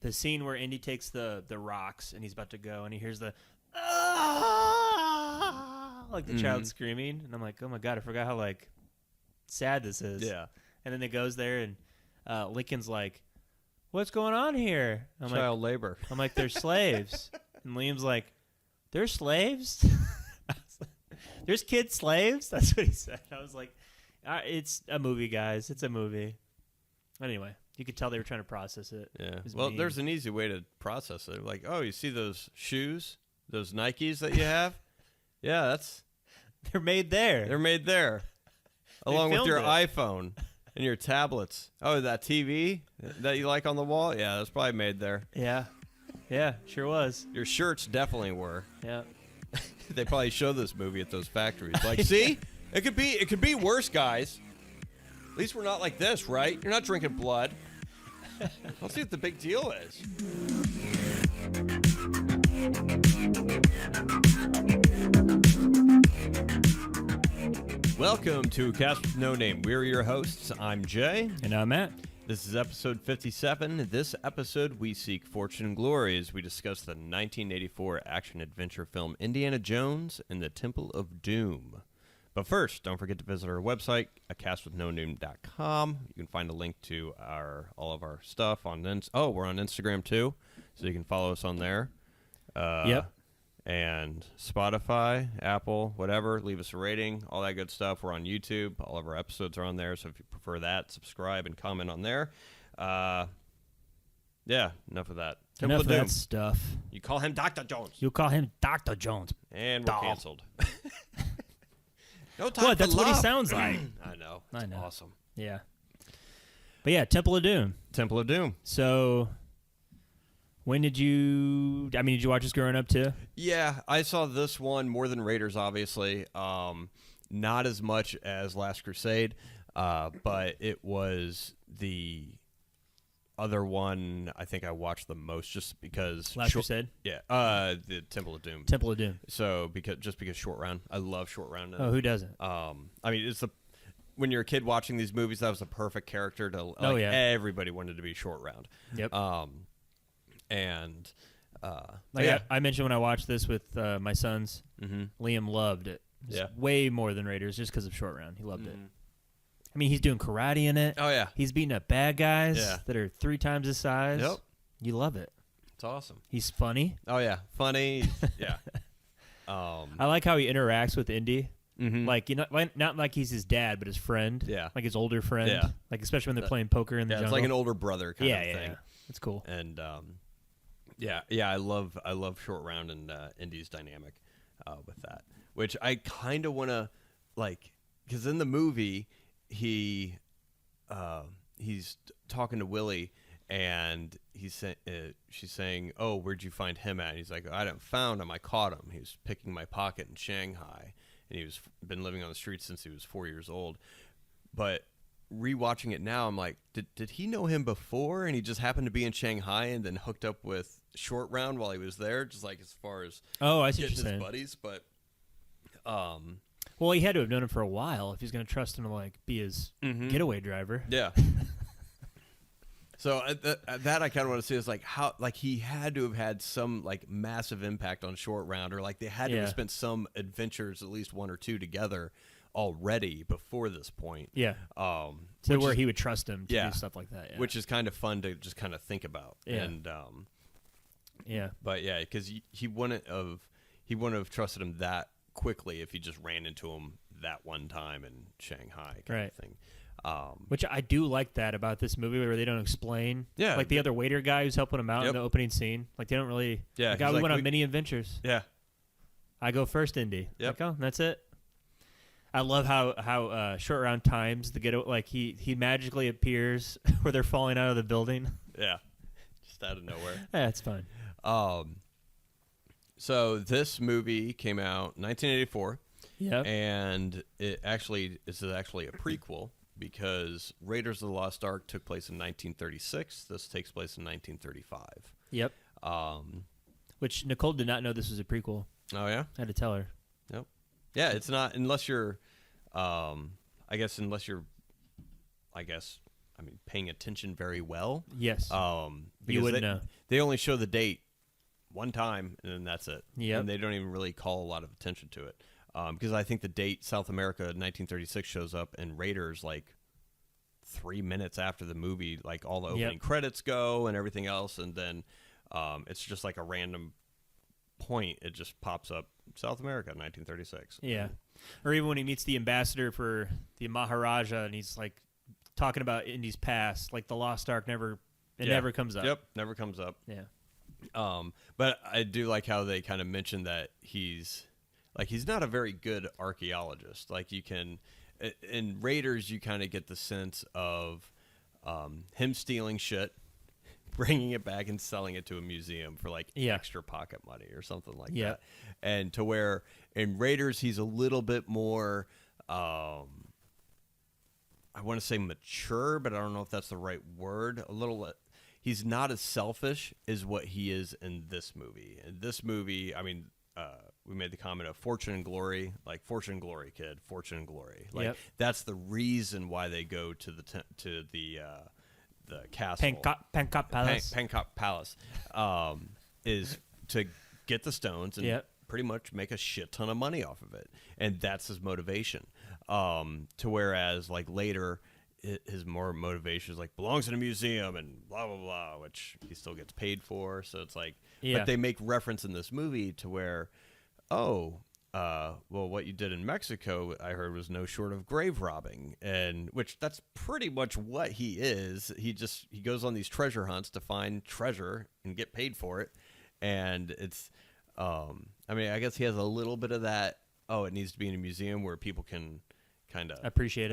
the scene where Indy takes the rocks and he's about to go and he hears the like the child screaming, and I'm like, oh my god, I forgot how like sad this is. Yeah. And then it goes there and Lincoln's like, what's going on here? I'm Child labor. I'm like, they're slaves. And Liam's like, they're slaves? There's kid slaves? That's what he said. I was like, it's a movie, guys. It's a movie. Anyway, you could tell they were trying to process it. Yeah. Well, mean. there's an easy way to process it. Like, oh, you see those shoes? Those Nikes that you have? Yeah, They're made there. they're made there. Along with your it. iPhone and your tablets. Oh, that TV that you like on the wall? Yeah, that's probably made there. Yeah. Yeah, sure was. Your shirts definitely were. Yeah. They probably show this movie at those factories. Like, see? It could be worse, guys. At least we're not like this, right? You're not drinking blood. Let's see what the big deal is. Welcome to Cast with No Name. We're your hosts. I'm Jay. And I'm Matt. This is episode 57. This episode, we seek fortune and glory as we discuss the 1984 action-adventure film Indiana Jones and the Temple of Doom. But first, don't forget to visit our website, castwithnoname.com. You can find a link to all of our stuff on we're on Instagram too, so you can follow us on there. Yep. And Spotify, Apple, whatever. Leave us a rating, all that good stuff. We're on YouTube. All of our episodes are on there, so if you prefer that, subscribe and comment on there. Yeah, enough of that. Enough of that stuff. You call him Dr. Jones. You call him Dr. Jones. And we're canceled. No time What? for That's what he love. sounds like. I know. I It's know. awesome. Yeah. But yeah, Temple of Doom. Temple of Doom. So, did you watch this growing up too? Yeah, I saw this one more than Raiders, obviously. Not as much as Last Crusade, but it was the other one I think I watched the most just because... Last Crusade? Yeah, the Temple of Doom. Temple of Doom. So, because Short Round. I love Short Round. Oh, who doesn't? I mean, when you're a kid watching these movies, that was the perfect character to... yeah. Everybody wanted to be Short Round. Yep. I mentioned when I watched this with my sons, Liam loved it. Yeah. Way more than Raiders just because of Short Round. He loved it. I mean, he's doing karate in it. Oh, yeah. He's beating up bad guys Yeah. that are 3 times his size. Yep. You love it. It's awesome. He's funny. Oh, yeah. Funny. Yeah. I like how he interacts with Indy. Like, not like he's his dad, but his friend. Yeah. Like his older friend. Yeah. Like, especially when they're playing poker in the jungle. It's like an older brother kind of thing. Yeah. That's cool. And, yeah, I love Short Round and Indy's dynamic with that, which I kind of want to, like, because in the movie, he's talking to Willie, and she's saying, "Oh, where'd you find him at?" And he's like, "I didn't found him. I caught him. He was picking my pocket in Shanghai, and he was been living on the streets since he was 4 years old." But rewatching it now, I'm like, did he know him before, and he just happened to be in Shanghai and then hooked up with Short Round while he was there, just like as far as I see what getting you're his saying. buddies, but Well, he had to have known him for a while if he's going to trust him to like be his getaway driver. yeah. So that I kind of want to see is like how like he had to have had some like massive impact on Short Round, or like they had to have spent some adventures, at least 1 or 2 together already before this point. Yeah. So where he would trust him to do stuff like that. Yeah. Which is kind of fun to just kind of think about. Yeah. And yeah. But yeah, because he wouldn't have trusted him that quickly if he just ran into him that one time in Shanghai kind of thing. Which I do like that about this movie where they don't explain. Yeah. Like the other waiter guy who's helping him out in the opening scene. Like they don't really. Yeah. Like, we went on many adventures. Yeah. I go first, Indy. Yep. Like, that's it. I love how Short Round times the getaway. Like he magically appears where they're falling out of the building. Yeah. Just out of nowhere. Yeah, it's fun. So this movie came out 1984. Yeah. And this is actually a prequel because Raiders of the Lost Ark took place in 1936. This takes place in 1935. Yep. Which Nicole did not know this was a prequel. Oh, yeah? I had to tell her. Yep. Yeah, it's not unless you're I paying attention very well. Yes. You Because wouldn't know. they only show the date one time, and then that's it. Yep. And they don't even really call a lot of attention to it. Because I think the date South America 1936 shows up in Raiders like 3 minutes after the movie, like all the opening credits go and everything else, and then it's just like a random point. It just pops up South America 1936. Yeah. Or even when he meets the ambassador for the Maharaja, and he's like talking about Indy's past, like the Lost Ark never comes up. Yep, never comes up. Yeah. But I do like how they kind of mention that he's not a very good archaeologist. Like you can, in Raiders, you kind of get the sense of him stealing shit, bringing it back and selling it to a museum for like extra pocket money or something like that. And to where in Raiders, he's a little bit more, I want to say mature, but I don't know if that's the right word. He's not as selfish as what he is in this movie. In this movie, we made the comment of fortune and glory, like fortune and glory, kid, fortune and glory. Like that's the reason why they go to the castle, Pankot Palace. Pankot Palace, is to get the stones and pretty much make a shit ton of money off of it, and that's his motivation. To whereas like later, his more motivation is like belongs in a museum and blah blah blah, which he still gets paid for. So it's like, but they make reference in this movie to where, well, what you did in Mexico, I heard, was no short of grave robbing, and which that's pretty much what he is. He goes on these treasure hunts to find treasure and get paid for it, and it's, I guess he has a little bit of that. Oh, it needs to be in a museum where people can kind of appreciate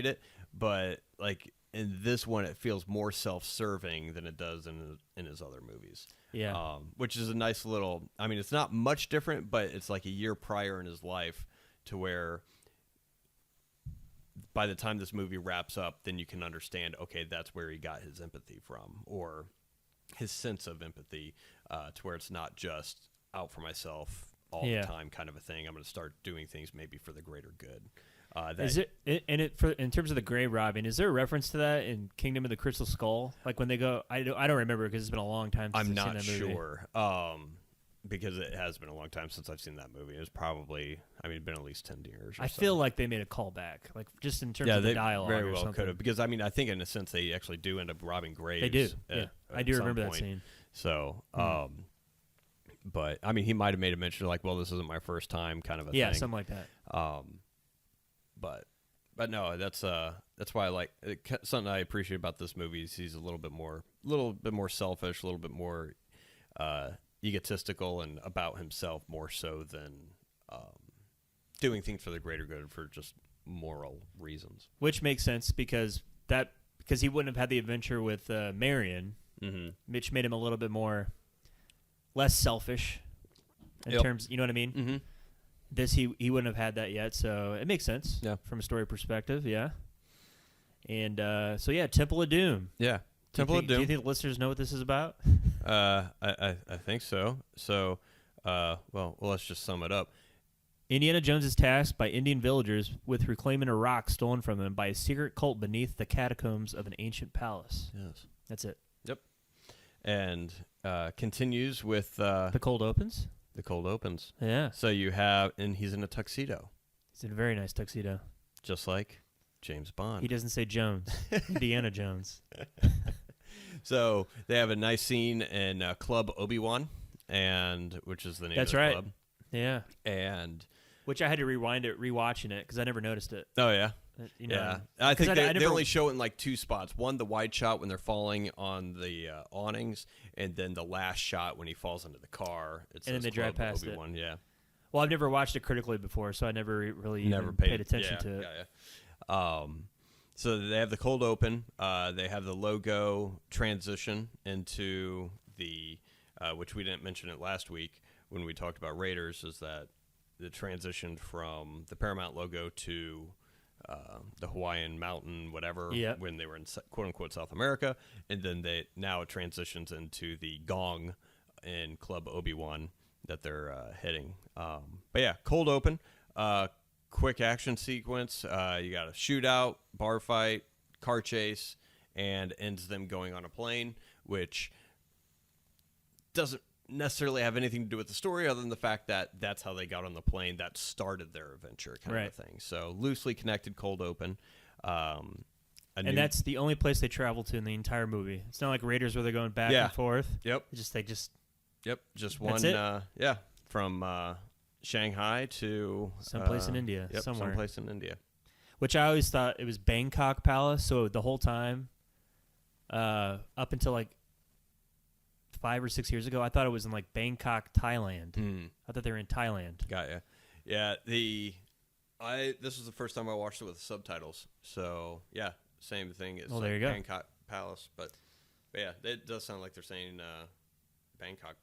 it, but like in this one, it feels more self-serving than it does in his other movies. Yeah. Which is a nice little, it's not much different, but it's like a year prior in his life to where by the time this movie wraps up, then you can understand, okay, that's where he got his empathy from, or his sense of empathy, to where it's not just out for myself all the time kind of a thing. I'm going to start doing things maybe for the greater good. In terms of the grave robbing, is there a reference to that in Kingdom of the Crystal Skull? Like when they go, I don't remember because it's been a long time since I've seen that movie. I'm not sure, because it has been a long time since I've seen that movie. It was probably, been at least 10 years. I feel like they made a callback, like just in terms of the dialogue. Very well or something. could have, because I think in a sense they actually do end up robbing graves. They do. I do remember that scene. So, but he might have made a mention like, well, this isn't my first time, kind of a thing. Yeah, something like that. But no, that's why I like it, something I appreciate about this movie is he's a little bit more selfish, a little bit more egotistical and about himself more so than doing things for the greater good for just moral reasons. Which makes sense because he wouldn't have had the adventure with Marion, which made him a little bit less selfish in terms, you know what I mean? Mm-hmm. This he wouldn't have had that yet, so it makes sense from a story perspective, And Temple of Doom. Yeah, Temple of Doom. Do you think the listeners know what this is about? I think so. So, well, let's just sum it up. Indiana Jones is tasked by Indian villagers with reclaiming a rock stolen from them by a secret cult beneath the catacombs of an ancient palace. Yes, that's it. Yep, and continues with the cold opens. The cold opens. Yeah. So you have, and he's in a tuxedo. He's in a very nice tuxedo. Just like James Bond. He doesn't say Jones. Indiana Jones. So they have a nice scene in Club Obi-Wan, which is the name of the club. Yeah. And which I had to rewind it, rewatching it, because I never noticed it. Oh, yeah. Yeah. I think they only show it in like two spots. One, the wide shot when they're falling on the awnings, and then the last shot when he falls into the car. And then they drive past Obi-Wan, it. Yeah. Well, I've never watched it critically before, so I never really paid attention to it. Yeah. So they have the cold open. They have the logo transition into the, which we didn't mention it last week when we talked about Raiders, is that the transition from the Paramount logo to the Hawaiian mountain, whatever, when they were in quote-unquote South America. And then now it transitions into the gong in Club Obi-Wan that they're hitting. But yeah, cold open, quick action sequence. You got a shootout, bar fight, car chase, and ends them going on a plane, which doesn't necessarily have anything to do with the story other than the fact that that's how they got on the plane that started their adventure kind of a thing. So loosely connected cold open. And that's the only place they travel to in the entire movie. It's not like Raiders where they're going back and forth. Yep. Just one. From Shanghai to someplace in India. Yep, somewhere. Someplace in India. Which I always thought it was Bangkok Palace. So the whole time, up until like 5 or 6 years ago, I thought it was in like Bangkok, Thailand. I thought they were in Thailand. Got ya. Yeah. This was the first time I watched it with subtitles. So yeah, same thing as there you go. Bangkok Palace, but yeah, it does sound like they're saying Bangkok.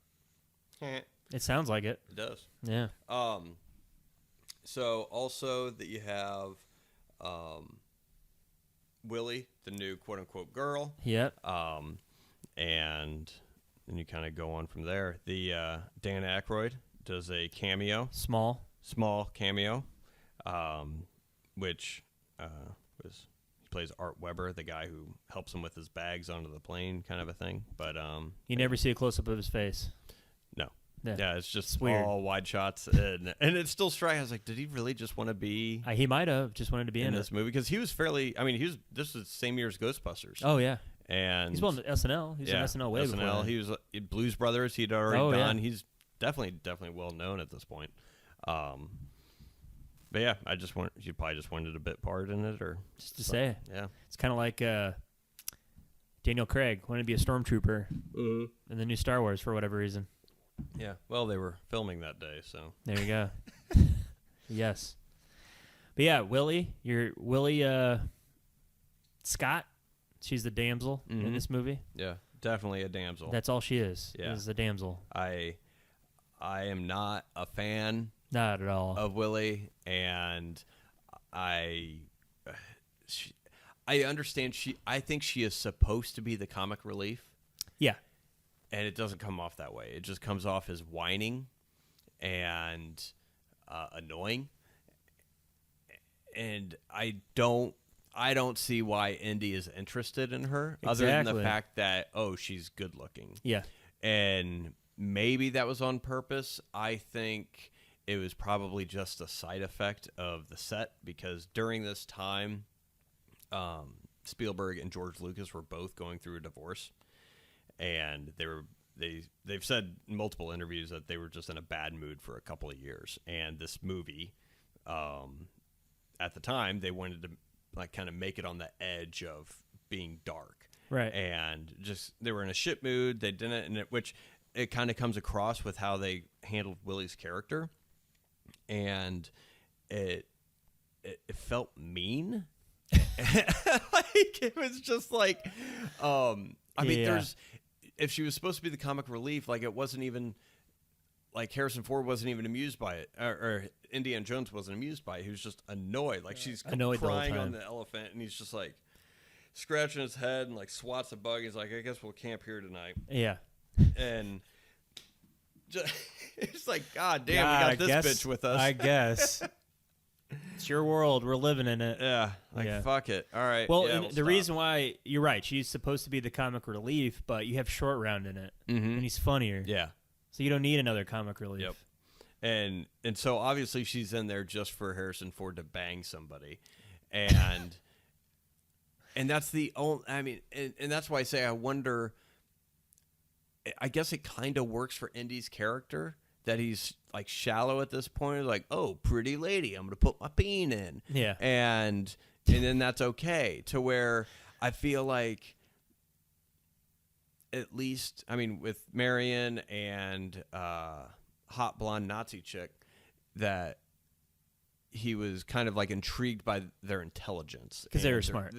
It sounds like it. It does. Yeah. So also that you have Willie, the new quote unquote girl. Yep. And then you kind of go on from there. The Dan Aykroyd does a cameo. Small cameo. Which he plays Art Weber, the guy who helps him with his bags onto the plane, kind of a thing. But you never see a close up of his face. No. Yeah, it's just it's weird. all wide shots, and it's still striking. I was like, did he really just want to be? He might have just wanted to be in this movie because he was fairly. I mean, this was the same year as Ghostbusters. Oh yeah, and he's well in SNL. He's in SNL way before that. He was Blues Brothers. He'd already done. Yeah. He's definitely well known at this point. But yeah, you probably just wanted a bit part in it, or just to say. Yeah, it's kind of like Daniel Craig wanted to be a stormtrooper in the new Star Wars for whatever reason. Yeah, well, they were filming that day, so there you go. Yes, but yeah, Willie Scott. She's the damsel in this movie. Yeah, definitely a damsel. That's all she is. Yeah, is a damsel. I am not a fan. Not at all. Of Willie, and I understand I think she is supposed to be the comic relief. Yeah. And it doesn't come off that way. It just comes off as whining and annoying. And I don't see why Indy is interested in her other than the fact that she's good looking. Yeah. And maybe that was on purpose. I think it was probably just a side effect of the set because during this time, Spielberg and George Lucas were both going through a divorce, and they've said in multiple interviews that they were just in a bad mood for a couple of years. And this movie, at the time, they wanted to like kind of make it on the edge of being dark, right? And just they were in a shit mood. They didn't, which it kind of comes across with how they handled Willie's character. And it felt mean. Like it was just like if she was supposed to be the comic relief, like it wasn't even like Harrison Ford wasn't even amused by it, or Indiana Jones wasn't amused by it. He was just annoyed. Like she's crying on the elephant, and he's just like scratching his head and like swats a bug. He's like, I guess we'll camp here tonight. Yeah. And it's like, God damn, we got this bitch with us. I guess. It's your world. We're living in it. Yeah. Fuck it. All right. Well, the reason why, you're right, she's supposed to be the comic relief, but you have Short Round in it, and he's funnier. Yeah. So you don't need another comic relief. Yep. And so obviously she's in there just for Harrison Ford to bang somebody. And and that's the only, I mean, and that's why I say I wonder, I guess it kind of works for Indy's character that he's like shallow at this point. Like, oh, pretty lady, I'm going to put my bean in. Yeah. And then that's okay. To where I feel like at least, I mean, with Marion and hot blonde Nazi chick, that he was kind of like intrigued by their intelligence. Because they were smart.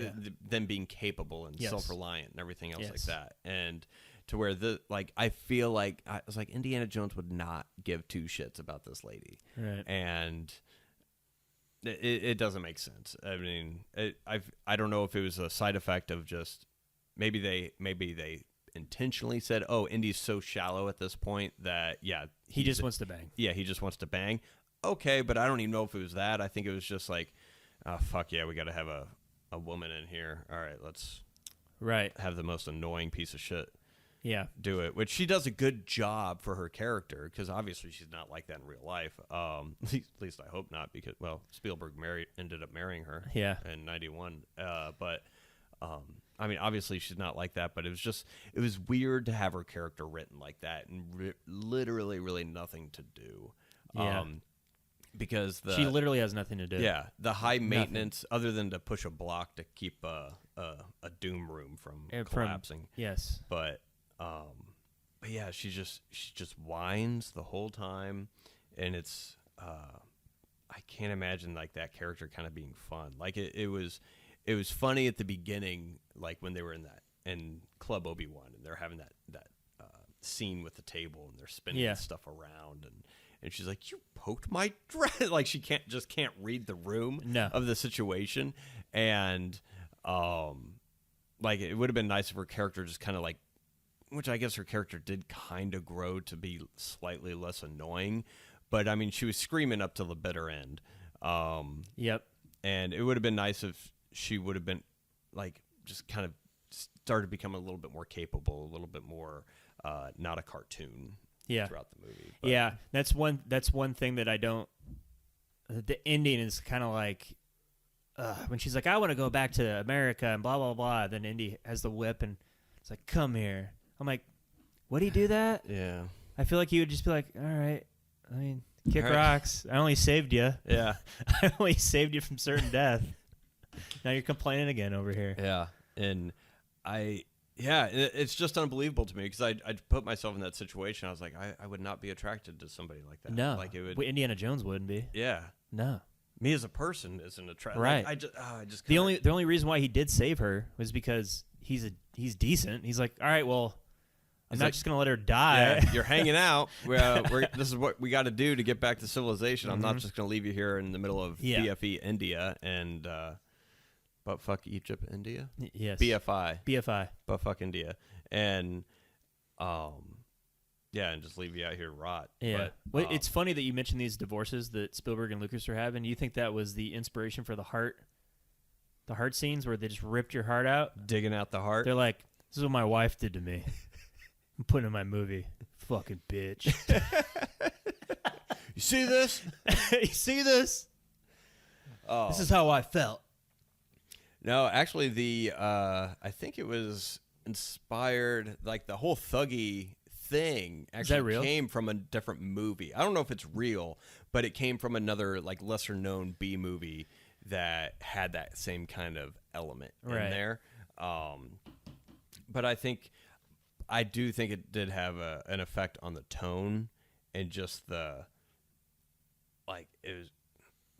Them being capable and self-reliant and everything else like that. And to where I feel like I was like, Indiana Jones would not give two shits about this lady, right? And it doesn't make sense. I mean, I don't know if it was a side effect of just maybe they intentionally said, oh, Indy's so shallow at this point that he just wants to bang. Yeah, he just wants to bang. Okay, but I don't even know if it was that. I think it was just like, oh fuck yeah, we got to have a woman in here. All right, let's. Right. have the most annoying piece of shit Yeah. do it, which she does a good job for her character, because obviously she's not like that in real life. At least I hope not, because, well, Spielberg ended up marrying her Yeah. in 91. But I mean, obviously she's not like that, but it was weird to have her character written like that and literally really nothing to do. Yeah. Because she literally has nothing to do. Yeah, the high maintenance, other than to push a block to keep a doom room from collapsing. Yes. But yeah, she just whines the whole time, and it's I can't imagine like that character kind of being fun. Like it was funny at the beginning, like when they were in Club Obi-Wan and they're having that scene with the table and they're spinning stuff around, and she's like, "You poked my dress." Like she can't read the room of the situation, and like it would have been nice if her character just kind of like, which I guess her character did kind of grow to be slightly less annoying, but I mean she was screaming up to the bitter end. Yep. And it would have been nice if she would have been like just kind of started to become a little bit more capable, a little bit more not a cartoon. Yeah. Throughout the movie. But yeah, that's one thing that I don't. The ending is kind of like when she's like, "I want to go back to America," and blah blah blah. Then Indy has the whip and it's like, "Come here." I'm like, "Would he do that?" Yeah. I feel like he would just be like, "All right, I mean, kick All right. rocks. I only saved you. Yeah. I only saved you from certain death. Now you're complaining again over here." Yeah. And it's just unbelievable to me, because I put myself in that situation. I was like, I would not be attracted to somebody like that. No, like it would. Well, Indiana Jones wouldn't be. Yeah. No. Me as a person isn't attracted. Right. Like, I just the only reason why he did save her was because he's decent. He's like, all right, well, I'm not just gonna let her die. Yeah, you're hanging out. This is what we got to do to get back to civilization. I'm not just gonna leave you here in the middle of BFE India and but fuck Egypt, India. Yes. BFI. But fuck India, and and just leave you out here to rot. Yeah. Well, it's funny that you mentioned these divorces that Spielberg and Lucas are having. You think that was the inspiration for the heart scenes where they just ripped your heart out? Digging out the heart? They're like, "This is what my wife did to me. I'm putting it in my movie. Fucking bitch." You see this? You see this? Oh. This is how I felt. No, actually, I think it was inspired, like the whole thuggy thing actually came from a different movie. I don't know if it's real, but it came from another like lesser known B movie that had that same kind of element in there. But I do think it did have an effect on the tone and just the, like, it was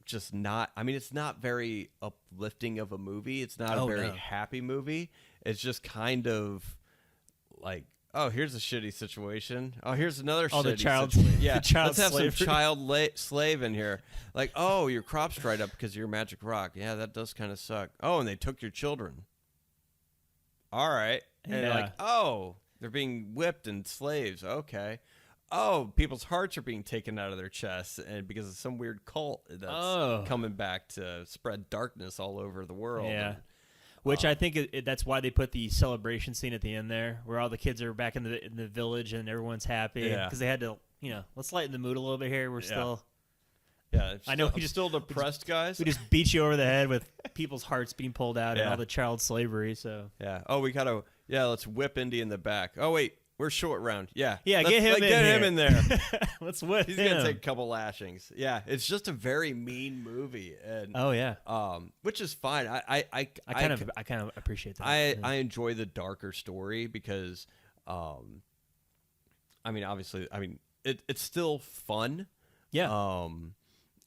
just not, I mean, it's not very uplifting of a movie. It's not a very happy movie. It's just kind of like, oh, here's a shitty situation. Oh, here's another shitty situation. Yeah, let's have some child slave in here. Like, oh, your crops dried up because of your magic rock. Yeah, that does kind of suck. Oh, and they took your children. All right. And you're like, oh, they're being whipped and slaves. Okay. Oh, people's hearts are being taken out of their chests and because of some weird cult that's coming back to spread darkness all over the world. Yeah. And, which I think that's why they put the celebration scene at the end there, where all the kids are back in the village and everyone's happy. Because they had to, let's lighten the mood a little bit here. We're still... Yeah, I know we still depressed, guys. We just beat you over the head with people's hearts being pulled out and all the child slavery. So we gotta let's whip Indy in the back. Oh wait, we're short round. Yeah, get him in there. Let's whip. He's gonna take a couple lashings. Yeah, it's just a very mean movie. And which is fine. I kind of appreciate that. I enjoy the darker story because, I mean, obviously, it's still fun. Yeah.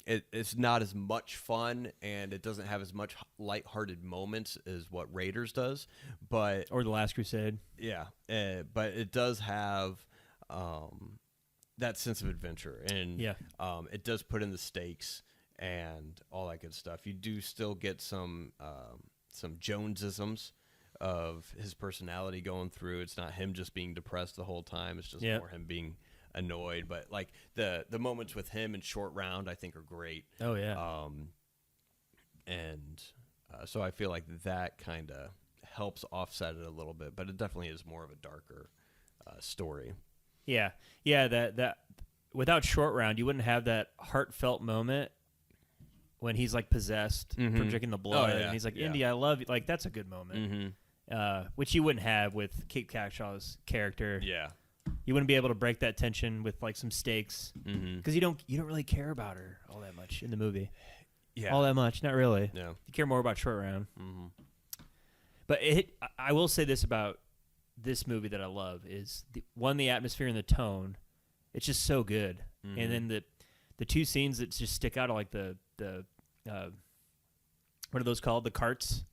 It's not as much fun, and it doesn't have as much lighthearted moments as what Raiders does, but or The Last Crusade. Yeah, but it does have that sense of adventure, and it does put in the stakes and all that good stuff. You do still get some Jonesisms of his personality going through. It's not him just being depressed the whole time. It's just more him being annoyed, but like the moments with him in Short Round I think are great. Oh yeah. So I feel like that kind of helps offset it a little bit, but it definitely is more of a darker story. Yeah, that without Short Round, you wouldn't have that heartfelt moment when he's like possessed from drinking the blood, and he's like, "Indy, I love you." Like that's a good moment, which you wouldn't have with Kate Capshaw's character. Yeah, you wouldn't be able to break that tension with like some stakes because you don't really care about her all that much in the movie. Yeah, all that much, not really. No, you care more about Short Round. But I will say this about this movie that I love is the atmosphere and the tone. It's just so good. And then the two scenes that just stick out are like the what are those called? The carts.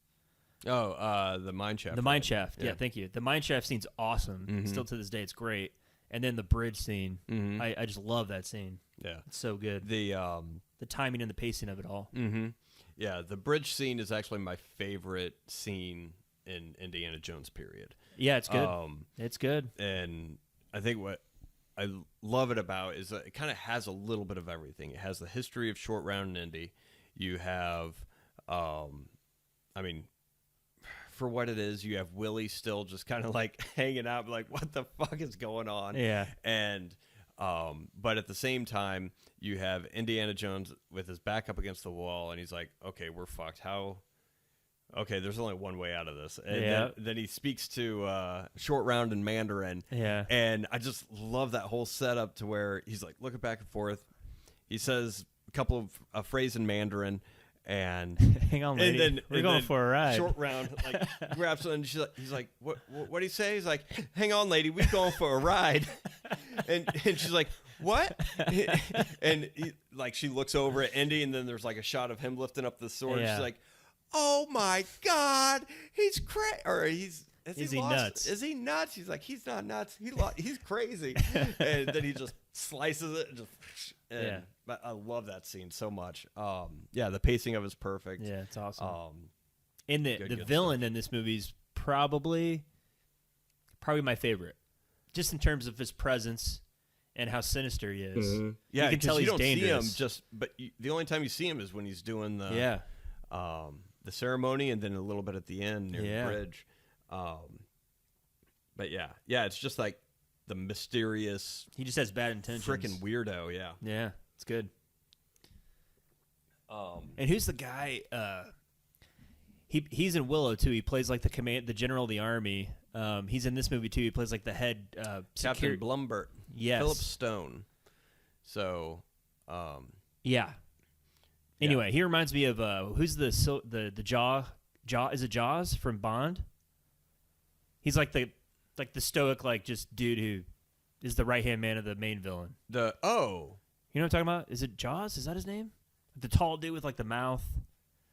The mine shaft. The mine shaft. Yeah, thank you. The mine shaft scene's awesome. Still to this day, it's great. And then the bridge scene. I just love that scene. Yeah, it's so good. The timing and the pacing of it all. Yeah, the bridge scene is actually my favorite scene in Indiana Jones period. Yeah, it's good. It's good. And I think what I love it about is that it kind of has a little bit of everything. It has the history of Short Round and Indy. You have, for what it is, you have Willie still just kind of like hanging out, like, what the fuck is going on? Yeah. And, but at the same time, you have Indiana Jones with his back up against the wall, and he's like, okay, we're fucked. How? Okay, there's only one way out of this. And then he speaks to Short Round in Mandarin. Yeah. And I just love that whole setup to where he's like looking back and forth. He says a couple of a phrase in Mandarin, and hang on, lady. We're going for a ride. Short Round like grabs her, and he's like, what do you say? He's like, hang on, lady, we're going for a ride. and she's like, what? And she looks over at Indy, and then there's like a shot of him lifting up the sword. Yeah. She's like, oh my God, he's crazy. Or is he nuts? Is he nuts? He's like, he's not nuts. He's crazy. And then he just slices it. But I love that scene so much. The pacing of it is perfect. Yeah, it's awesome. And the good villain stuff. in this movie is probably my favorite, just in terms of his presence and how sinister he is. Yeah, you can tell he's don't dangerous. see him the only time you see him is when he's doing the ceremony, and then a little bit at the end near the bridge. But it's just like the mysterious. He just has bad intentions. Freaking weirdo. Yeah. Yeah, it's good. And who's the guy? He's in Willow too. He plays like the general of the army. He's in this movie too. He plays like the head Captain Blumbert. Yes. Philip Stone. So, yeah. Anyway, he reminds me of who's the Jaw? Is it Jaws from Bond? He's like the stoic just dude who is the right hand man of the main villain. You know what I'm talking about? Is it Jaws? Is that his name? The tall dude with like the mouth.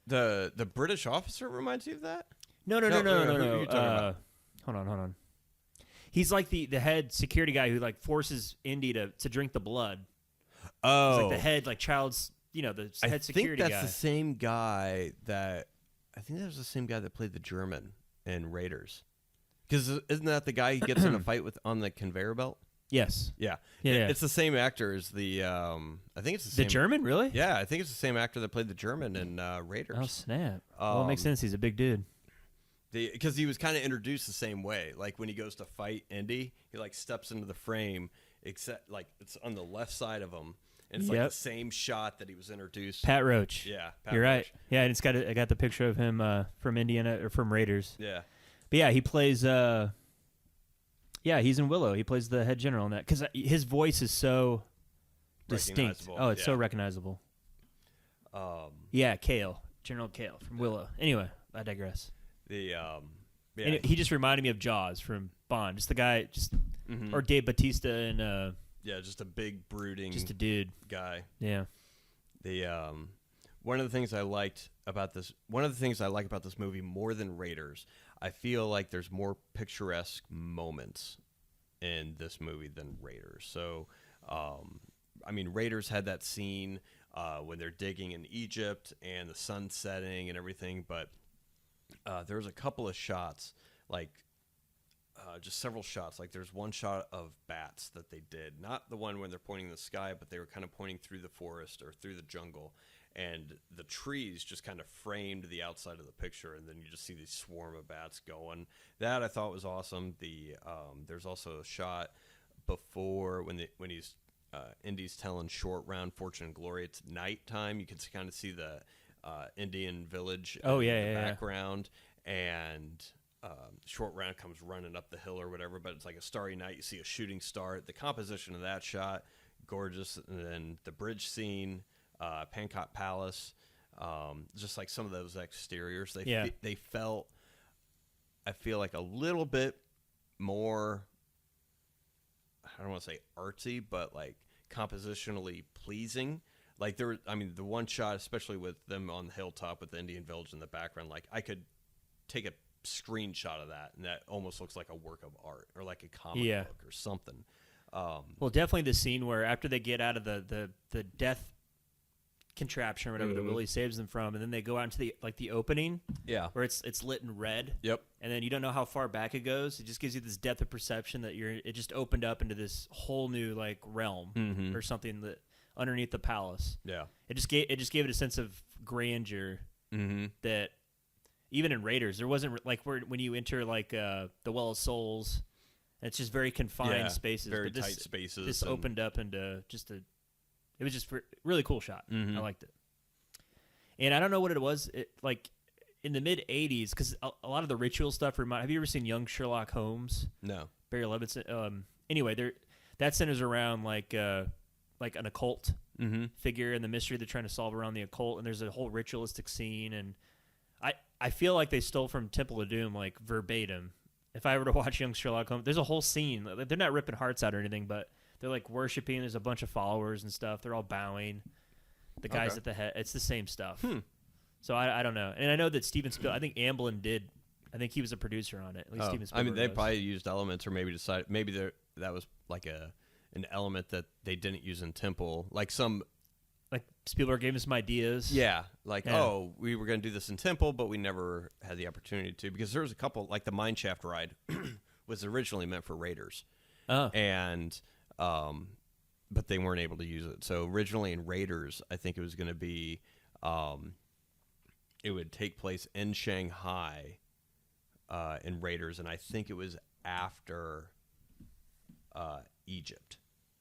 The British officer reminds you of that? No. Who are you talking about? Hold on. He's like the head security guy who like forces Indy to drink the blood. Oh, he's like the head child's. The head security guy. I think that's the same guy that was the same guy that played the German in Raiders. Because isn't that the guy he gets in a fight with on the conveyor belt? Yes. Yeah. Yeah. It's the same actor as the. I think it's the same. The German, really? Yeah, I think it's the same actor that played the German in Raiders. Oh snap! Well, it makes sense. He's a big dude. Because he was kind of introduced the same way. Like when he goes to fight Indy, he steps into the frame, except it's on the left side of him. And it's the same shot that he was introduced. Pat Roach. Yeah, You're right. Yeah, and I got the picture of him from Indiana or from Raiders. Yeah. But yeah, he plays. He's in Willow. He plays the head general in that because his voice is so distinct. Oh, it's so recognizable. Kale, General Kale from Willow. Anyway, I digress. And he just reminded me of Jaws from Bond. Just the guy, or Dave Bautista and. Just a big brooding, just a dude guy. Yeah. One of the things I like about this movie more than Raiders, I feel like there's more picturesque moments in this movie than Raiders. So, Raiders had that scene when they're digging in Egypt and the sun setting and everything, but there's a couple of shots just several shots. There's one shot of bats that they did, not the one when they're pointing in the sky, but they were kind of pointing through the forest or through the jungle, and the trees just kind of framed the outside of the picture, and then you just see these swarm of bats going. That I thought was awesome. There's also a shot before when he's Indy's telling Short Round Fortune and Glory. It's nighttime. You can kind of see the Indian village in the background, and Short Round comes running up the hill or whatever, but it's like a starry night. You see a shooting star. The composition of that shot, gorgeous. And then the bridge scene, Pankot Palace, just like some of those exteriors, they felt, I feel like, a little bit more, I don't want to say artsy, but like compositionally pleasing. Like the one shot, especially with them on the hilltop with the Indian village in the background, like I could take a screenshot of that, and that almost looks like a work of art or like a comic book or something. Well, definitely the scene where after they get out of the death contraption or whatever that Willie saves them from, and then they go out into the opening, where it's lit in red. Yep. And then you don't know how far back it goes. It just gives you this depth of perception that it just opened up into this whole new like realm or something that underneath the palace. Yeah. It just gave it a sense of grandeur that even in Raiders there wasn't, like when you enter like the Well of Souls, it's just very confined spaces, very tight spaces. This opened up into it was just a really cool shot. I liked it. And I don't know what it was. Like in the mid '80s, because a lot of the ritual stuff have you ever seen Young Sherlock Holmes? No. Barry Levinson. Anyway, that centers around like an occult figure and the mystery they're trying to solve around the occult, and there's a whole ritualistic scene, and I feel like they stole from Temple of Doom like verbatim. If I were to watch Young Sherlock Holmes, there's a whole scene. They're not ripping hearts out or anything, but they're like worshiping. There's a bunch of followers and stuff. They're all bowing. The guys at the head. It's the same stuff. So I don't know. And I know that Steven Spielberg, I think Amblin did. I think he was a producer on it. At least Steven Spielberg they was. probably used elements, or maybe that was like an element that they didn't use in Temple. Like Spielberg gave him some ideas. Yeah. We were going to do this in Temple, but we never had the opportunity to, because there was a couple, like the Mineshaft ride was originally meant for Raiders. Oh. And but they weren't able to use it. So originally in Raiders, I think it was going to be it would take place in Shanghai in Raiders, and I think it was after Egypt.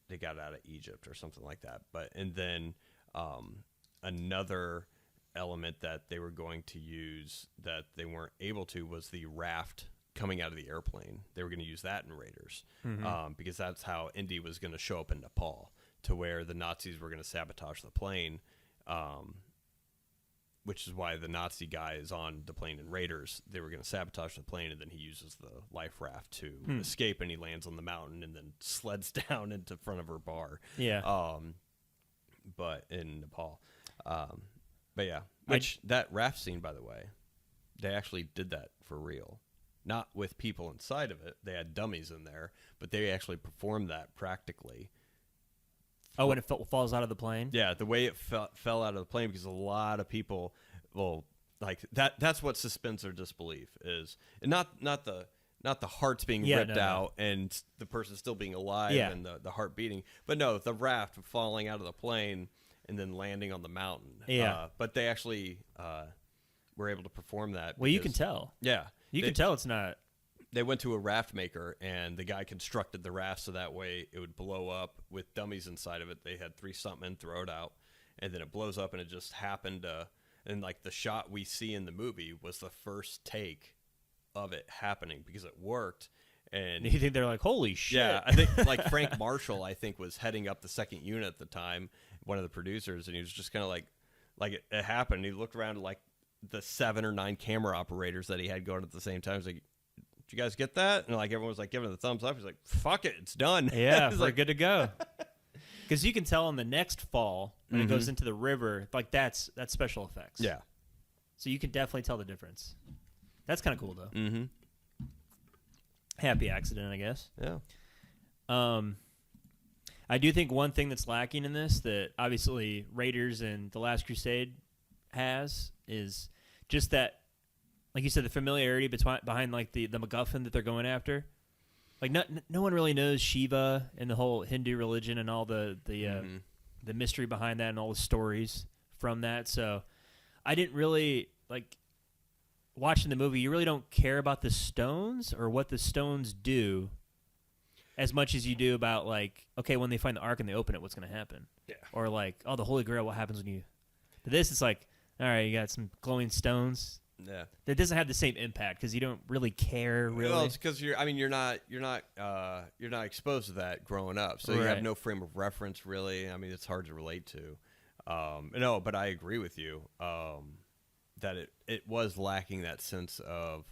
They got out of Egypt or something like that. And then another element that they were going to use that they weren't able to was the raft coming out of the airplane. They were going to use that in Raiders because that's how Indy was going to show up in Nepal, to where the Nazis were going to sabotage the plane, which is why the Nazi guy is on the plane in Raiders. They were going to sabotage the plane, and then he uses the life raft to escape, and he lands on the mountain and then sleds down into front of her bar. Yeah. But in Nepal. But yeah, that raft scene, by the way, they actually did that for real. Not with people inside of it. They had dummies in there, but they actually performed that practically. Oh, when it falls out of the plane? Yeah, the way it fell out of the plane, because a lot of people, like that's what suspends their disbelief is. And not the hearts being ripped out and the person still being alive and the heart beating. But no, the raft falling out of the plane and then landing on the mountain. Yeah. But they actually were able to perform that. Well, you can tell. Yeah. You can tell it's not. They went to a raft maker, and the guy constructed the raft so that way it would blow up with dummies inside of it. They had 3 stuntmen throw it out, and then it blows up, and it just happened and like the shot we see in the movie was the first take of it happening because it worked. And you think they're like, holy shit. Yeah, I think like Frank Marshall, I think, was heading up the second unit at the time, one of the producers, and he was just kind of like it happened. He looked around at like the 7 or 9 camera operators that he had going at the same time. He's like, did you guys get that? And like everyone was like giving it the thumbs up. He's like, fuck it, it's done. Yeah, we're good to go. Because you can tell on the next fall when it goes into the river, like that's special effects. Yeah. So you can definitely tell the difference. That's kind of cool though. Mm-hmm. Happy accident, I guess. Yeah. I do think one thing that's lacking in this that obviously Raiders and The Last Crusade has is just that, like you said, the familiarity behind like the MacGuffin that they're going after. Like no one really knows Shiva and the whole Hindu religion and all the mystery behind that and all the stories from that. So I didn't really like watching the movie. You really don't care about the stones or what the stones do as much as you do about like, okay, when they find the ark and they open it, what's going to happen? Yeah. Or like, oh, the Holy Grail, what happens when you? But this is like, all right, you got some glowing stones. Yeah. That doesn't have the same impact because you don't really care. Really, Well, it's because you're not exposed to that growing up, so you have Right. no frame of reference really. I mean, it's hard to relate to. No, but I agree with you that it was lacking that sense of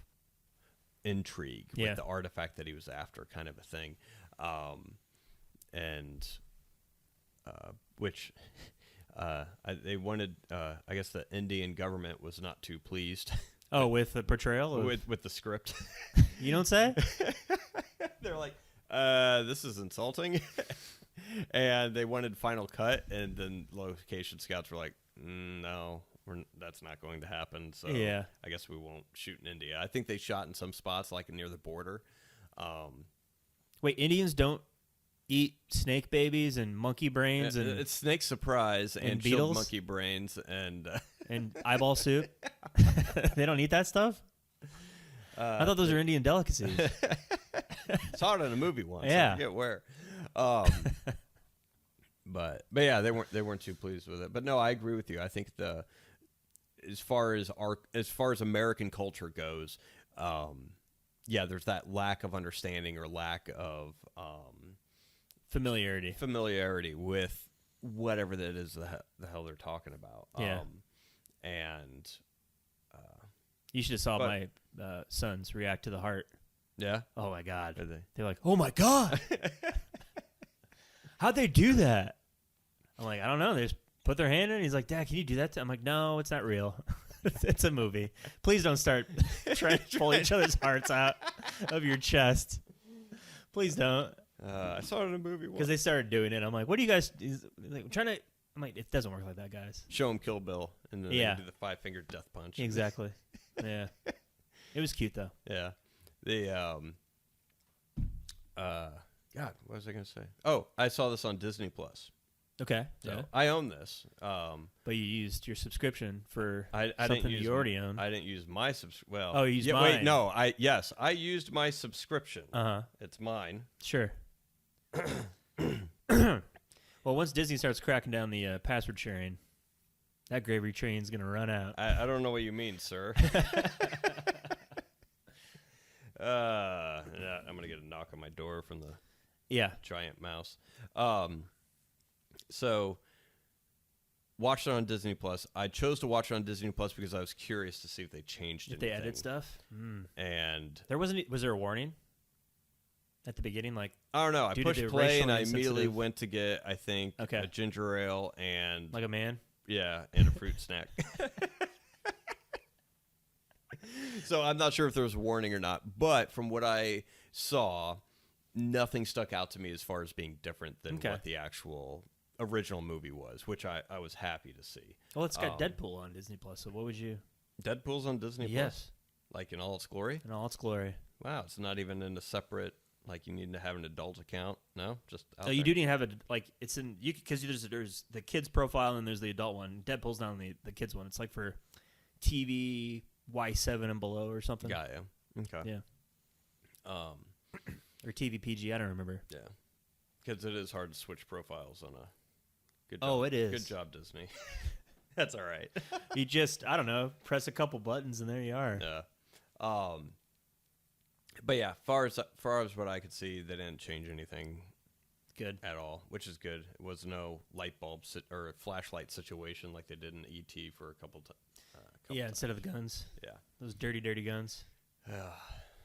intrigue Yeah. with the artifact that he was after, kind of a thing, and which. They wanted. I guess the Indian government was not too pleased. Oh, with the portrayal of, with the script. you don't say? They're like, this is insulting, and they wanted final cut, and then location scouts were like, no, that's not going to happen. So Yeah. I guess we won't shoot in India. I think they shot in some spots like near the border. Wait, Indians don't eat snake babies and monkey brains and it's snake surprise and chilled beetles? monkey brains and and eyeball soup. They don't eat that stuff. I thought those were Indian delicacies. saw it in a movie once. Yeah. I forget where. But yeah, they weren't too pleased with it. But no, I agree with you. I think as far as American culture goes, yeah, there's that lack of understanding or lack of familiarity with whatever that is the hell they're talking about. Yeah. And You should have saw my sons react to the heart. yeah, Oh my God. are they? They're like, oh my God. How'd they do that? I'm like, I don't know. They just put their hand in. He's like, Dad, can you do that? I'm like, no, it's not real. It's a movie. Please don't start trying to pull each other's hearts out of your chest. Please don't. I saw it in a movie once. Because they started doing it. I'm like, what do you guys? Like, I'm trying to. I'm like, it doesn't work like that, guys. Show them Kill Bill, and then Yeah. they do the 5-finger death punch. Exactly. Yeah. It was cute though. Yeah. The God, what was I gonna say? Oh, I saw this on Disney Plus. Okay. So Yeah. I own this. But you used your subscription for I something didn't use you already own. I didn't use my Well, Oh, you used yeah, wait, mine. no. I used my subscription. It's mine. Sure. Well, once Disney starts cracking down the password sharing, that gravy train's gonna run out. I don't know what you mean, sir. Yeah, I'm gonna get a knock on my door from the Yeah. giant mouse. So watched it on Disney Plus. I chose to watch it on Disney Plus because I was curious to see if they changed If they anything. edit stuff. And There wasn't. Was there a warning at the beginning? Like, I don't know. I Due to pushed the play and I racially immediately insensitive- went to get, I think, Okay. a ginger ale and like a man. yeah, and a fruit snack. So I'm not sure if there was a warning or not, but from what I saw, nothing stuck out to me as far as being different than Okay. what the actual original movie was, which I was happy to see. Well, it's got Deadpool on Disney Plus. So what would you? Deadpool's on Disney Yes, Plus, like in all its glory. in all its glory. Wow, it's not even in a separate, like you need to have an adult account. No, just out So you there. do need to have a like. It's in you because there's the kids profile and there's the adult one. Deadpool's not on the kids one. It's like for TV Y7 and below or something. Got you. Okay. Yeah. Or TV PG. I don't remember. Yeah, because it is hard to switch profiles on a. Good Oh, job. it is. Good job, Disney. That's all right. You just I don't know. Press a couple buttons and there you are. Yeah. But yeah, far as what I could see, they didn't change anything Good. at all, which is good. It was no light bulb or flashlight situation like they did in ET for a couple times. Yeah, instead of the guns, Yeah. those dirty guns. The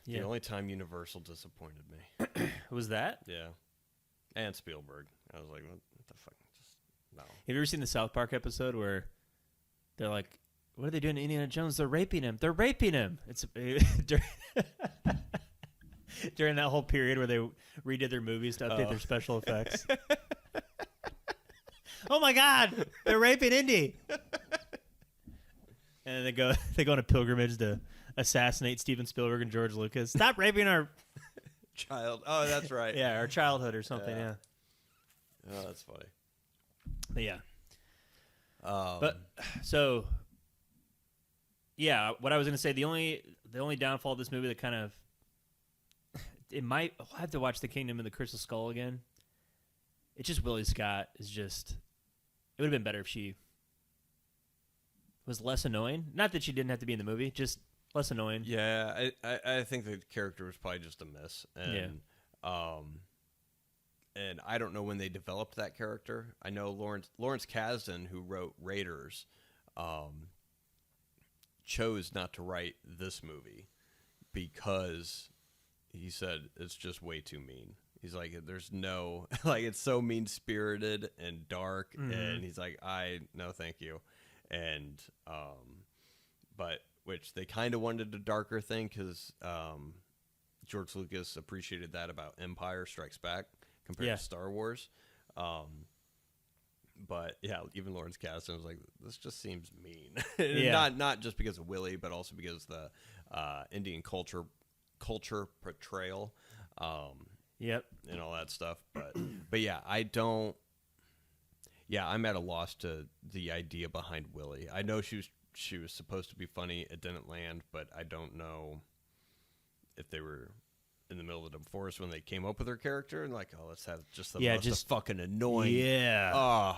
Yeah. only time Universal disappointed me. Was that? Yeah. And Spielberg. I was like, what the fuck? Just no. Have you ever seen the South Park episode where they're like, "What are they doing to Indiana Jones? They're raping him. They're raping him." It's during that whole period where they redid their movies to update their special effects. Oh my God, they're raping Indy. And then they go on a pilgrimage to assassinate Steven Spielberg and George Lucas. Stop raping our Child. Oh, that's right. our childhood or something. Yeah. Yeah. Oh, that's funny. But yeah. But so, yeah, what I was going to say, the only downfall of this movie that kind of I'll have to watch The Kingdom of the Crystal Skull again. It's just Willie Scott is just. It would have been better if she was less annoying. Not that she didn't have to be in the movie, just less annoying. Yeah, I think the character was probably just a miss. And, and I don't know when they developed that character. I know Lawrence Kasdan, who wrote Raiders, chose not to write this movie because he said it's just way too mean. He's like, there's no, like, it's so mean-spirited and dark, and he's like, no, thank you. And, but, which they kind of wanted a darker thing, because George Lucas appreciated that about Empire Strikes Back compared to Star Wars. But, yeah, even Lawrence Kasdan was like, this just seems mean. Not just because of Willie, but also because the Indian culture portrayal. Yep. And all that stuff. But yeah, I'm at a loss to the idea behind Willie. I know she was supposed to be funny. It didn't land, but I don't know if they were in the middle of the divorce when they came up with her character and like, oh, let's have just the most fucking annoying. Yeah.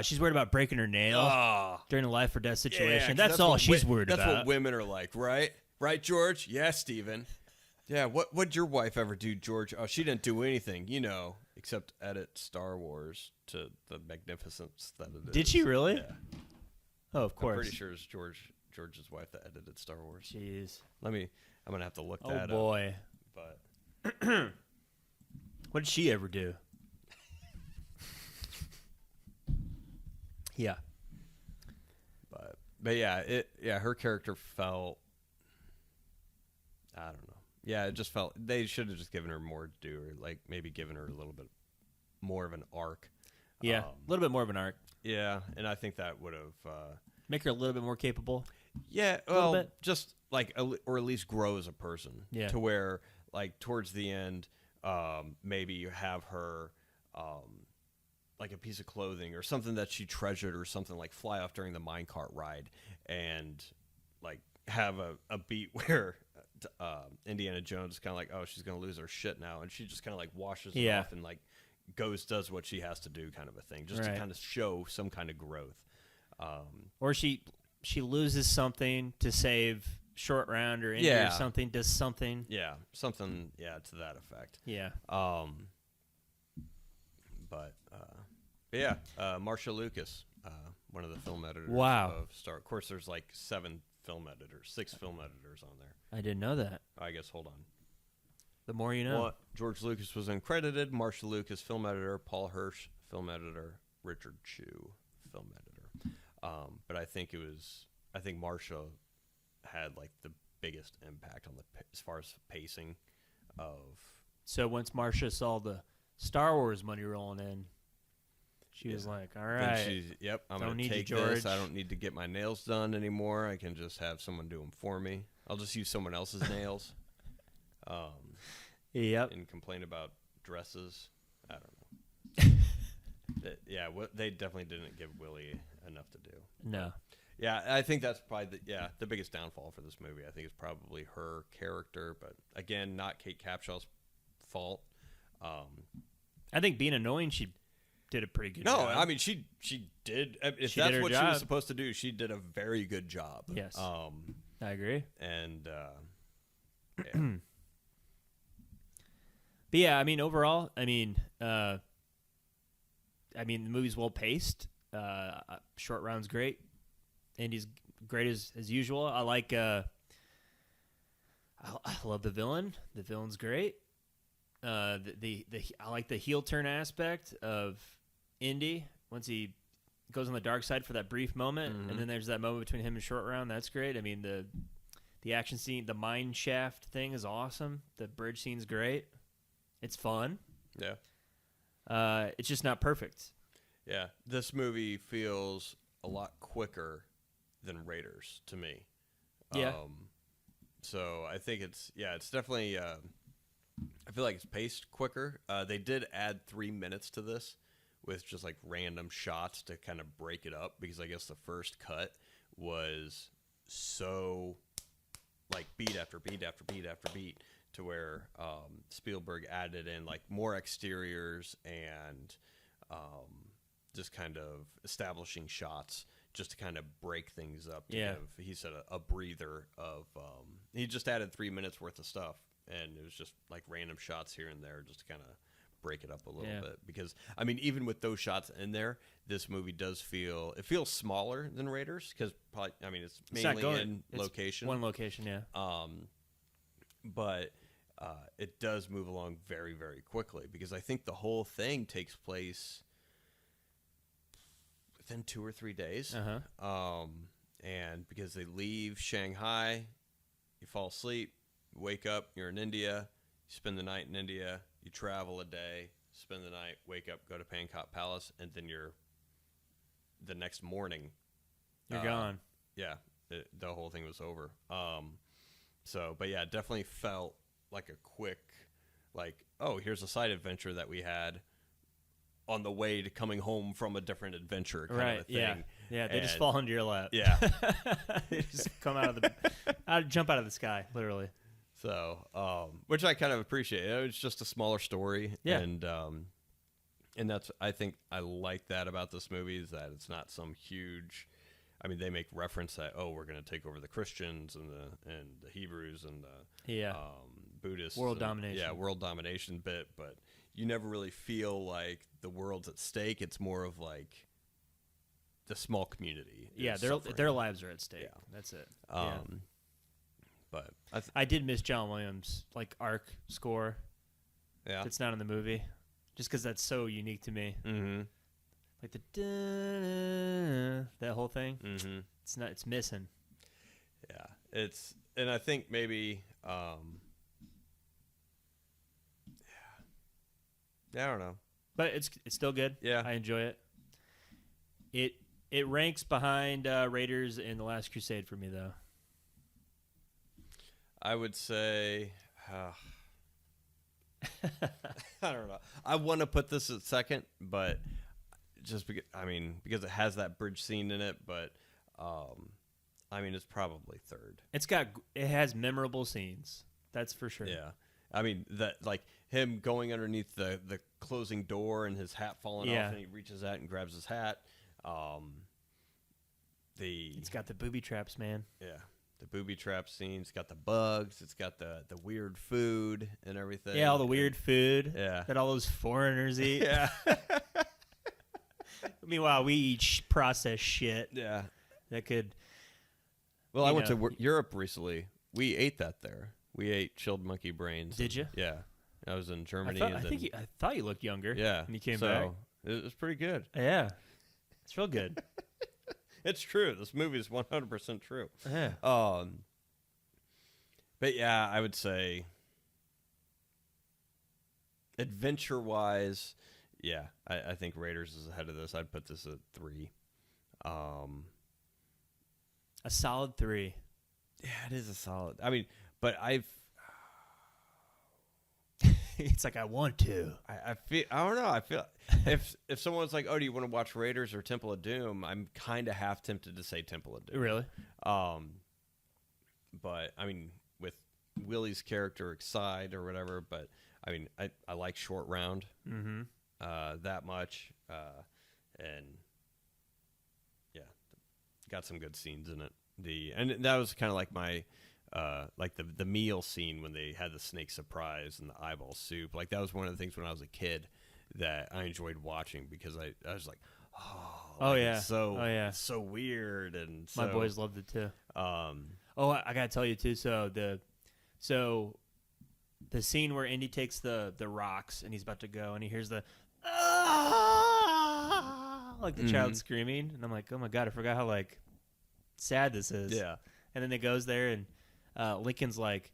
She's worried about breaking her nail during a life or death situation. Yeah, that's all she's worried about. That's what women are like, right? Right, George? Yeah, Steven. Yeah, what'd your wife ever do, George? Oh, she didn't do anything, except edit Star Wars to the magnificence that it is. Did she really? Yeah. Oh, of course. I'm pretty sure it's George's wife that edited Star Wars. Jeez. I'm gonna have to look that up. Oh boy. But what did she ever do? Yeah. But yeah, her character felt, I don't know. Yeah, it just felt they should have just given her more to do, or like maybe given her a little bit more of an arc. Yeah, a little bit more of an arc. Yeah, and I think that would have make her a little bit more capable. Yeah, well, just like or at least grow as a person. Yeah. To where like towards the end, maybe you have her like a piece of clothing or something that she treasured or something, like fly off during the minecart ride and like have a beat where Indiana Jones is kind of like, oh, she's going to lose her shit now. And she just kind of like washes it off and like does what she has to do, kind of a thing, just to kind of show some kind of growth. Or she loses something to save Short Round or Indy or something, does something. Yeah, something, to that effect. Yeah. But yeah, Marcia Lucas, one of the film editors of Star. Of course, there's like 6 film editors on there. I didn't know that. I guess, hold on. The more you know. Well, George Lucas was uncredited. Marcia Lucas, film editor. Paul Hirsch, film editor. Richard Chew, film editor. But I think Marcia had like the biggest impact on as far as pacing of. So once Marcia saw the Star Wars money rolling in, she was like, all right. I'm going to take this. I don't need to get my nails done anymore. I can just have someone do them for me. I'll just use someone else's nails. And complain about dresses. I don't know. They definitely didn't give Willie enough to do. No. Yeah, I think that's probably the biggest downfall for this movie. I think it's probably her character, but again, not Kate Capshaw's fault. I think being annoying, she did a pretty good job. No, I mean she did. If that's what she was supposed to do, she did a very good job. Yes, I agree. And but yeah, I mean overall, the movie's well paced. Short Round's great. Indy's great as usual. I like. I love the villain. The villain's great. I like the heel turn aspect of Indy once he goes on the dark side for that brief moment, and then there's that moment between him and Short Round. That's great. I mean the action scene, the mine shaft thing is awesome. The bridge scene's great. It's fun. Yeah. It's just not perfect. Yeah, this movie feels a lot quicker than Raiders to me. Yeah. So I think it's definitely. I feel like it's paced quicker. They did add 3 minutes to this, with just like random shots to kind of break it up, because I guess the first cut was so like beat after beat after beat after beat, to where Spielberg added in like more exteriors and just kind of establishing shots just to kind of break things up. To give, he said, a breather of he just added 3 minutes worth of stuff, and it was just like random shots here and there just to kind of break it up a little bit. Because I mean, even with those shots in there, this movie does feels smaller than Raiders, because probably, I mean, it's mainly in location, one location, but it does move along very, very quickly, because I think the whole thing takes place within 2 or 3 days. And because they leave Shanghai, you fall asleep, you wake up, you're in India, you spend the night in India, you travel a day, spend the night, wake up, go to Pankot Palace, and then the next morning, you're gone. Yeah, the whole thing was over. But yeah, it definitely felt like a quick, like, oh, here's a side adventure that we had on the way to coming home from a different adventure kind of a thing. Yeah, they just fall into your lap. Yeah. They just come jump out of the sky, literally. So, which I kind of appreciate. It's just a smaller story. Yeah. And that's, I think I like that about this movie, is that it's not some huge, I mean, they make reference that, oh, we're going to take over the Christians and the Hebrews and the Buddhists. World domination. Yeah, world domination bit, but you never really feel like the world's at stake. It's more of like the small community. Yeah, their lives are at stake. Yeah. That's it. But I did miss John Williams' like arc score. Yeah, it's not in the movie, just because that's so unique to me. Mm-hmm. Like that whole thing. Mm-hmm. It's missing. Yeah, and I think maybe. I don't know, but it's still good. Yeah, I enjoy it. It ranks behind Raiders and The Last Crusade for me, though. I would say, I don't know. I want to put this at second, but just because it has that bridge scene in it, but I mean, it's probably third. It has memorable scenes. That's for sure. Yeah. I mean, that like him going underneath the closing door and his hat falling off, and he reaches out and grabs his hat. It's got the booby traps, man. Yeah, the booby trap scene. It's got the bugs. It's got the weird food and everything. Yeah, all the weird food. Yeah, that all those foreigners eat. Yeah. Meanwhile, we eat processed shit. Yeah, that could. Well, I went to Europe recently. We ate that there. We ate chilled monkey brains. Did you? Yeah. I was in Germany. I thought you looked younger. Yeah. When you came back. It was pretty good. Yeah. It's real good. It's true. This movie is 100% true. Yeah. But yeah, I would say adventure-wise, yeah, I think Raiders is ahead of this. I'd put this at 3. A solid 3. Yeah, it is a solid. I mean, but it's like I want to. I feel. I don't know. I feel if someone's like, "Oh, do you want to watch Raiders or Temple of Doom?" I'm kind of half tempted to say Temple of Doom. Really? But I mean, with Willie's character aside or whatever. But I mean, I like Short Round. Mm-hmm. That much. And yeah, got some good scenes in it. And that was kind of like my. Like the meal scene when they had the snake surprise and the eyeball soup. Like that was one of the things when I was a kid that I enjoyed watching, because I was like, so weird, and my boys loved it too. I gotta tell you too. So the scene where Indy takes the rocks and he's about to go and he hears the like the child screaming, and I'm like, oh my god, I forgot how like sad this is. Yeah. And then it goes there and. Lincoln's like,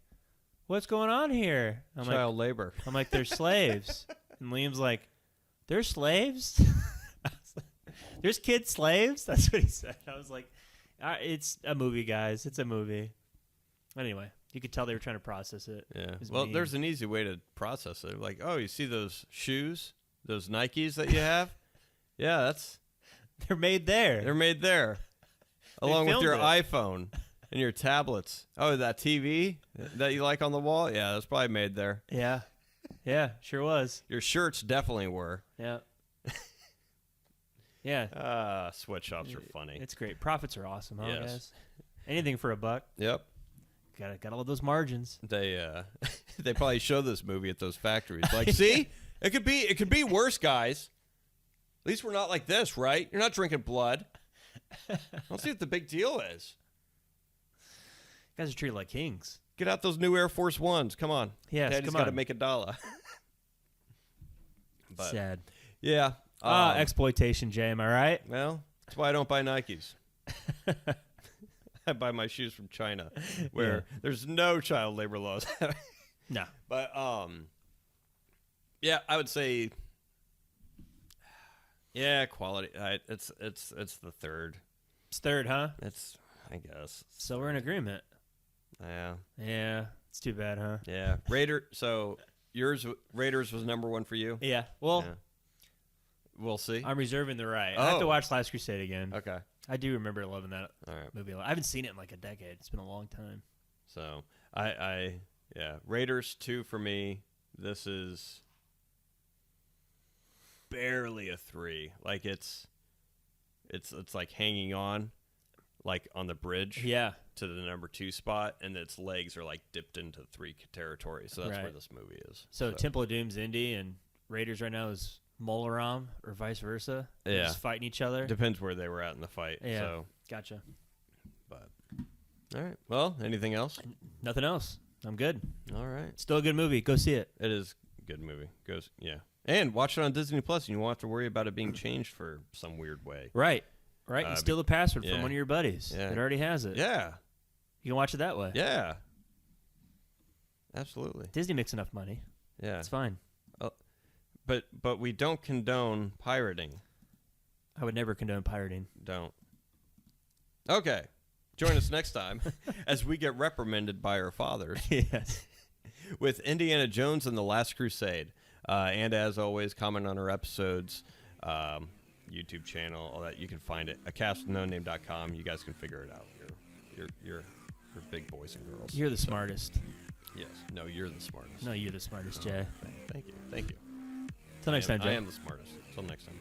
what's going on here? Child labor. I'm like, they're slaves. And Liam's like, they're slaves? There's kid slaves? That's what he said. I was like, it's a movie, guys. It's a movie. Anyway, you could tell they were trying to process it. Yeah. Well, there's an easy way to process it. Like, oh, you see those shoes? Those Nikes that you have? Yeah, They're made there. they're made there, along with filmed your it. iPhone and your tablets. Oh, that TV that you like on the wall? Yeah, that's probably made there. Yeah. Yeah, sure was. Your shirts definitely were. Yeah. Yeah. Sweatshops are funny. It's great. Profits are awesome, huh, Yes. guys? Anything for $1. Yep. Gotta love those margins. They they probably show this movie at those factories. Like, see, it could be worse, guys. At least we're not like this, right? You're not drinking blood. Let's see what the big deal is. You guys are treated like kings. Get out those new Air Force Ones. Come on. Yes, Daddy's come got to on. make $1. But Sad. yeah. Exploitation, Jay. Am I right? Well, that's why I don't buy Nikes. I buy my shoes from China, where there's no child labor laws. No. But yeah, I would say, yeah, quality. It's the third. It's third, huh? It's, I guess. So we're in agreement. Yeah. Yeah. It's too bad, huh? Yeah. So Raiders was number 1 for you. Yeah. Well, Yeah. We'll see. I'm reserving the right. I have to Oh. watch Last Crusade again. Okay. I do remember loving that All right. movie a lot. I haven't seen it in like a decade. It's been a long time. So yeah, Raiders 2 for me. This is barely a 3. Like it's like hanging on, like on the bridge. Yeah. To the number 2 spot, and its legs are like dipped into 3 territory. So that's Right. where this movie is. So Temple of Doom's Indy and Raiders right now is Molaram or vice versa. They're Yeah. just fighting each other. Depends where they were at in the fight. Yeah. So, Gotcha. but all right. Well, anything else? Nothing else. I'm good. All right. Still a good movie. Go see it. It is a good movie. Yeah. And watch it on Disney Plus, and you won't have to worry about it being changed for some weird way. Right. And steal the password yeah. from one of your buddies Yeah. that already has it. Yeah. You can watch it that way. Yeah. Absolutely. Disney makes enough money. Yeah. It's fine. But we don't condone pirating. I would never condone pirating. Don't. Okay. Join us next time as we get reprimanded by our fathers Yes. with Indiana Jones and the Last Crusade. And as always, comment on our episodes, YouTube channel, all that. You can find it at castwithnoname.com. You guys can figure it out. You're big boys and girls. You're the smartest. Yes. No, you're the smartest. No, you're the smartest, Jay. Thank you. Thank you. Till next time, Jay. I am the smartest. Till next time.